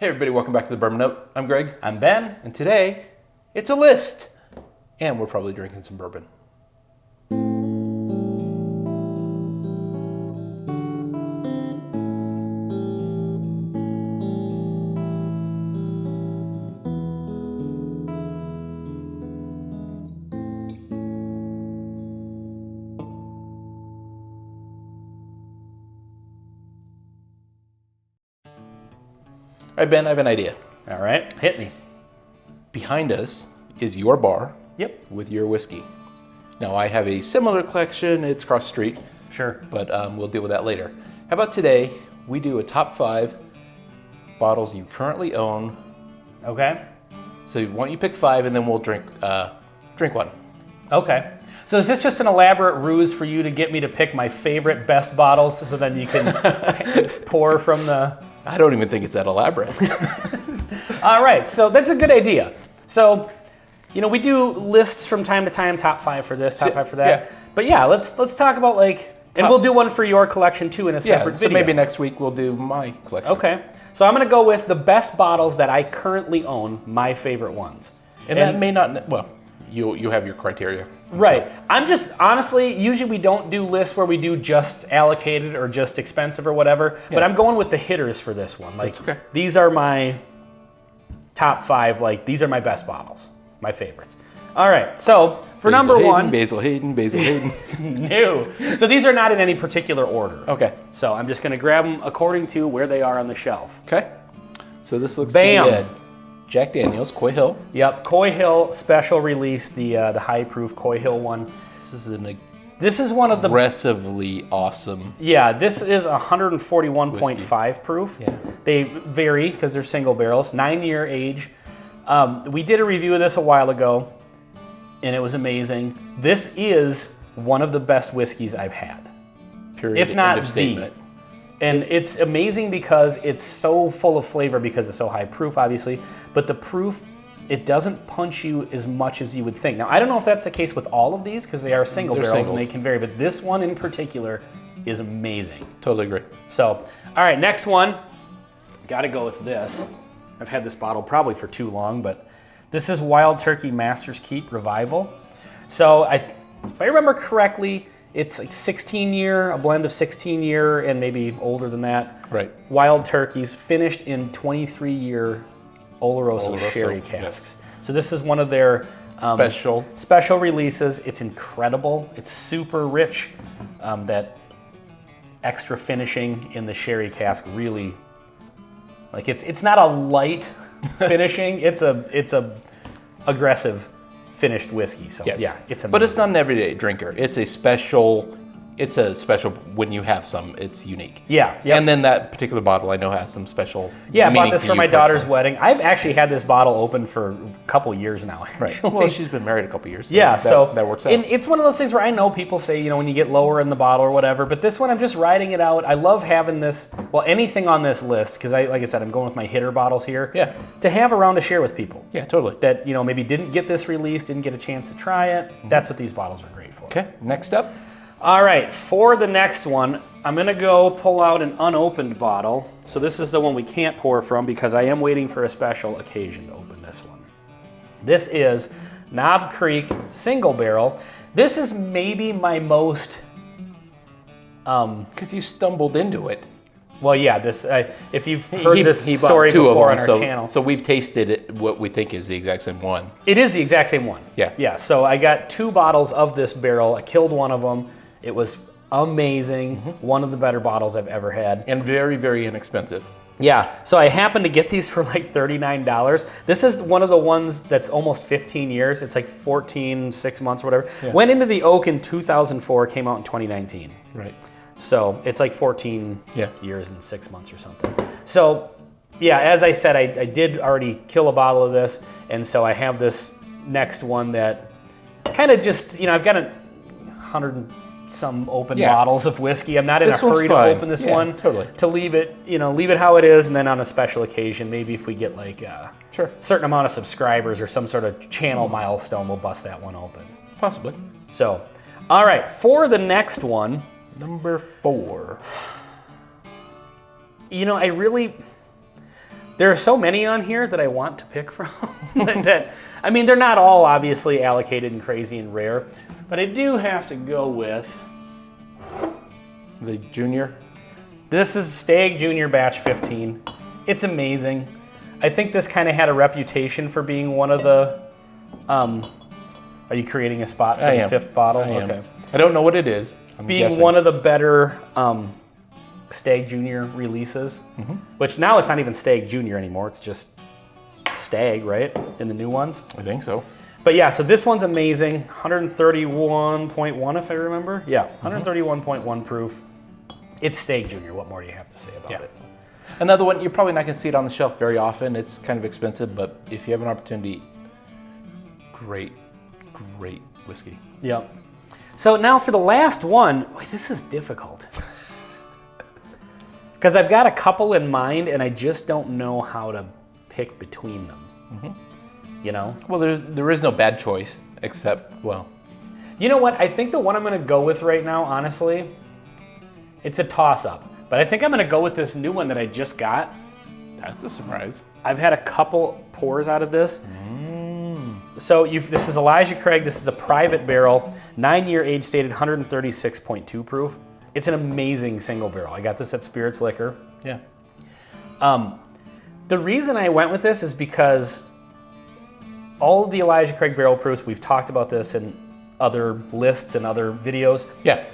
Hey everybody, welcome back to the Bourbon Note. I'm Greg. I'm Ben. And today, it's a list. And we're probably drinking some bourbon. All right, Ben, I have an idea. All right, hit me. Behind us is your bar. Yep. With your whiskey. Now, I have a similar collection. It's across the street. Sure. But we'll deal with that later. How about today, we do a top 5 bottles you currently own. Okay. So why don't you pick 5 and then we'll drink one. Okay. So is this just an elaborate ruse for you to get me to pick my favorite best bottles so then you can pour from the... I don't even think it's that elaborate. All right, so that's a good idea. So, you know, we do lists from time to time, top 5 for this, top 5 for that. Yeah. But yeah, let's talk about and we'll do one for your collection too in a separate video. So maybe next week we'll do my collection. Okay. So I'm going to go with the best bottles that I currently own, my favorite ones. And that may not, well, you have your criteria. Right. So. I'm just, honestly, usually we don't do lists where we do just allocated or just expensive or whatever, but I'm going with the hitters for this one. Like, That's okay. These are my top 5, these are my best bottles, my favorites. All right, so for number 1. Basil Hayden. No. So these are not in any particular order. Okay. So I'm just going to grab them according to where they are on the shelf. Okay. So this looks Bam. good. Jack Daniels, Coy Hill. Yep, Coy Hill special release, the high proof Coy Hill one. This is one of the aggressively awesome. Yeah, this is 141.5 proof. Yeah. They vary because they're single barrels, 9-year age. We did a review of this a while ago, and it was amazing. This is one of the best whiskeys I've had. Period. If not End of statement. And it's amazing because it's so full of flavor because it's so high proof, obviously. But the proof, it doesn't punch you as much as you would think. Now, I don't know if that's the case with all of these because they are single barrels and they can vary. But this one in particular is amazing. Totally agree. So, all right, next one. Got to go with this. I've had this bottle probably for too long, but this is Wild Turkey Master's Keep Revival. So, if I remember correctly, it's like 16-year, a blend of 16-year and maybe older than that. Right. Wild turkeys finished in 23-year Oloroso sherry casks. Yes. So this is one of their special releases. It's incredible. It's super rich. That extra finishing in the sherry cask really, it's not a light finishing. It's a aggressive finished whiskey. So yes. Yeah, it's amazing. But it's not an everyday drinker. It's a special when you have some, it's unique. Yeah. Yep. And then that particular bottle I know has some special I bought this for my daughter's wedding. I've actually had this bottle open for a couple years now. Right. Well, she's been married a couple years. Yeah, so that works out. And it's one of those things where I know people say, when you get lower in the bottle or whatever, but this one I'm just riding it out. I love having this, anything on this list, because like I said, I'm going with my hitter bottles here. Yeah. To have around to share with people. Yeah, totally. That, maybe didn't get this released, didn't get a chance to try it. That's what these bottles are great for. Okay, next up. All right, for the next one, I'm gonna go pull out an unopened bottle. So this is the one we can't pour from because I am waiting for a special occasion to open this one. This is Knob Creek Single Barrel. This is maybe my most... Because you stumbled into it. Well, yeah, this if you've heard this story before on our channel. So we've tasted it, what we think is the exact same one. It is the exact same one. Yeah. Yeah, so I got 2 bottles of this barrel. I killed one of them. It was amazing. One of the better bottles I've ever had. And very, very inexpensive. Yeah, so I happened to get these for like $39. This is one of the ones that's almost 15 years. It's like 6 months or whatever. Yeah. Went into the oak in 2004, came out in 2019. Right. So it's like 14 years and 6 months or something. So yeah, as I said, I did already kill a bottle of this. And so I have this next one that kind of just, I've got 100 and some open bottles of whiskey. I'm not in a hurry to open this one. Totally. To leave it, leave it how it is. And then on a special occasion, maybe if we get like a certain amount of subscribers or some sort of channel milestone, we'll bust that one open. Possibly. So, all right, for the next one. Number 4. I really, There are so many on here that I want to pick from. I mean, they're not all obviously allocated and crazy and rare, but I do have to go with the Junior. This is Stag Junior Batch 15. It's amazing. I think this kind of had a reputation for being one of the. Are you creating a spot for the fifth bottle? Okay. I don't know what it is. I'm guessing. One of the better Stag Junior releases, which now it's not even Stag Junior anymore. It's just Stag, right? In the new ones. I think so. But yeah, so this one's amazing. 131.1 if I remember. Yeah, 131.1 proof. It's Stag Junior. What more do you have to say about it? Another one, you're probably not going to see it on the shelf very often. It's kind of expensive, but if you have an opportunity, great whiskey. Yep. So now for the last one, this is difficult. Because I've got a couple in mind, and I just don't know how to pick between them. You know? Well, there is no bad choice, except, well. You know what? I think the one I'm going to go with right now, honestly, it's a toss-up. But I think I'm going to go with this new one that I just got. That's a surprise. I've had a couple pours out of this. So this is Elijah Craig. This is a private barrel, 9-year age stated, 136.2 proof. It's an amazing single barrel. I got this at Spirits Liquor. Yeah. The reason I went with this is because all of the Elijah Craig barrel proofs, we've talked about this in other lists and other videos. Yeah.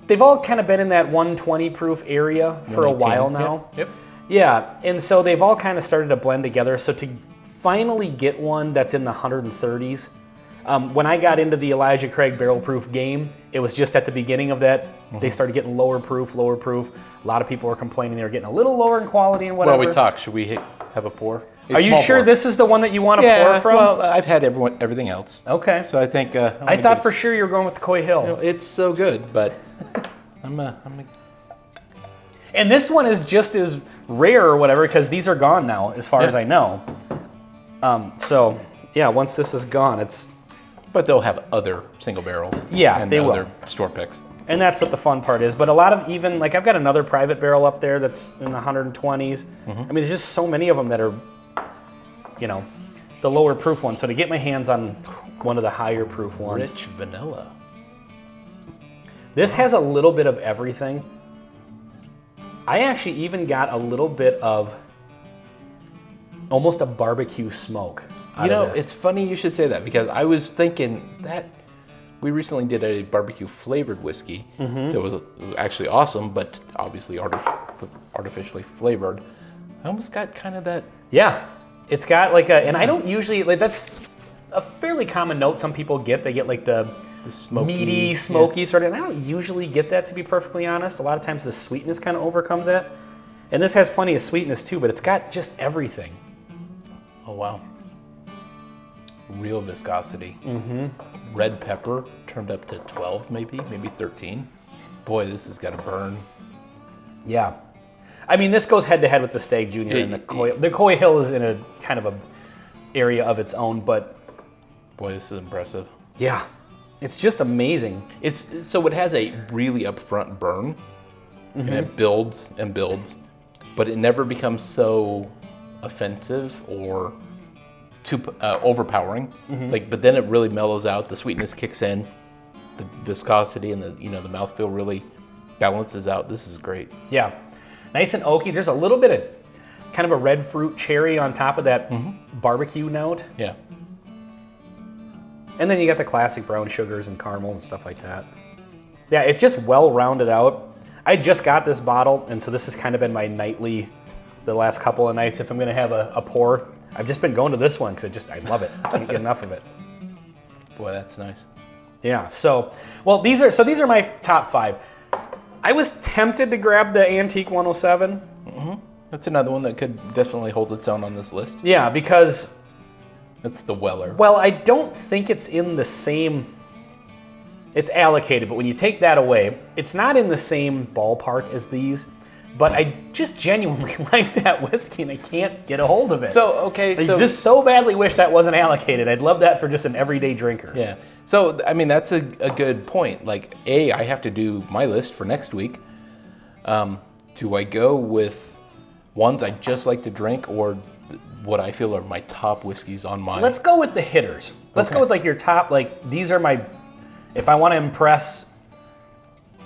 They've all kind of been in that 120 proof area for a while now. Yep. Yeah, and so they've all kind of started to blend together. So to finally get one that's in the 130s, when I got into the Elijah Craig barrel proof game, it was just at the beginning of that. They started getting lower proof. A lot of people were complaining they were getting a little lower in quality and whatever. Well, we talked. Should we have a pour? Are you sure this is the one that you want to pour from? Well, I've had everything else. Okay. So I think... I thought for sure you were going with the Coy Hill. You know, it's so good, but And this one is just as rare or whatever, because these are gone now, as far as I know. So, yeah, once this is gone, it's... But they'll have other single barrels. Yeah, and they will. Other store picks. And that's what the fun part is. But a lot of even, like I've got another private barrel up there that's in the 120s. I mean, there's just so many of them that are, you know, the lower proof ones. So to get my hands on one of the higher proof ones. Rich vanilla. This has a little bit of everything. I actually even got a little bit of almost a barbecue smoke out of this. It's funny you should say that, because I was thinking that we recently did a barbecue flavored whiskey that was actually awesome, but obviously artificially flavored. I almost got kind of that. Yeah, it's got like a, and I don't usually, like that's a fairly common note some people get. They get like the smoky, meaty, smoky sort of, and I don't usually get that, to be perfectly honest. A lot of times the sweetness kind of overcomes that. And this has plenty of sweetness too, but it's got just everything. Oh, wow. Real viscosity. Red pepper turned up to 12 maybe 13. Boy, this has got a burn. Yeah. I mean, this goes head to head with the Stag Junior and the Coy. The Coy Hill is in a kind of a area of its own, but boy, this is impressive. Yeah. It's just amazing. So it has a really upfront burn, and it builds and builds, but it never becomes so offensive or too overpowering. But then it really mellows out. The sweetness kicks in, the viscosity and the mouthfeel really balances out. This is great. Yeah, nice and oaky. There's a little bit of kind of a red fruit cherry on top of that barbecue note. Yeah. And then you got the classic brown sugars and caramels and stuff like that. Yeah, it's just well rounded out. I just got this bottle, and so this has kind of been my nightly, the last couple of nights. If I'm gonna have a pour, I've just been going to this one because I love it. I can't get enough of it. Boy, that's nice. Yeah. So, well, these are my top 5. I was tempted to grab the Antique 107. That's another one that could definitely hold its own on this list. Yeah, because it's the Weller. Well, I don't think it's in the same. It's allocated, but when you take that away, it's not in the same ballpark as these. But I just genuinely like that whiskey, and I can't get a hold of it. I just so badly wish that wasn't allocated. I'd love that for just an everyday drinker. Yeah. So, I mean, that's a good point. Like, I have to do my list for next week. Do I go with ones I just like to drink or what I feel are my top whiskeys on my... Let's go with the hitters. Let's go with like your top, like these are my, if I want to impress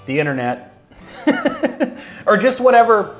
the internet or just whatever.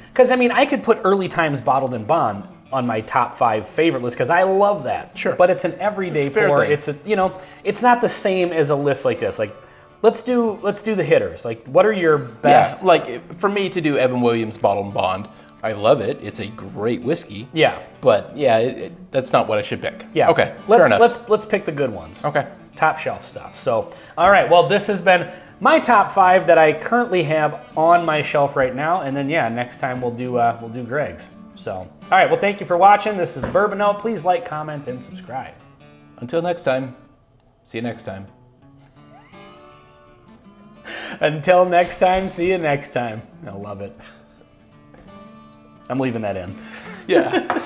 Because I mean, I could put Early Times Bottled in Bond on my top 5 favorite list because I love that. Sure. But it's an everyday pour. Thing. It's a, you know, it's not the same as a list like this. Like, let's do the hitters. Like, what are your best? Yeah, like for me to do Evan Williams Bottled in Bond, I love it. It's a great whiskey. Yeah. But yeah, that's not what I should pick. Yeah. Okay. Fair enough. Let's pick the good ones. Okay. Top shelf stuff. So, all right. Well, this has been my top 5 that I currently have on my shelf right now, and then yeah, next time we'll do Greg's. So, all right. Well, thank you for watching. This is the Bourbon Note. Please like, comment, and subscribe. Until next time. See you next time. Until next time. See you next time. I love it. I'm leaving that in. Yeah.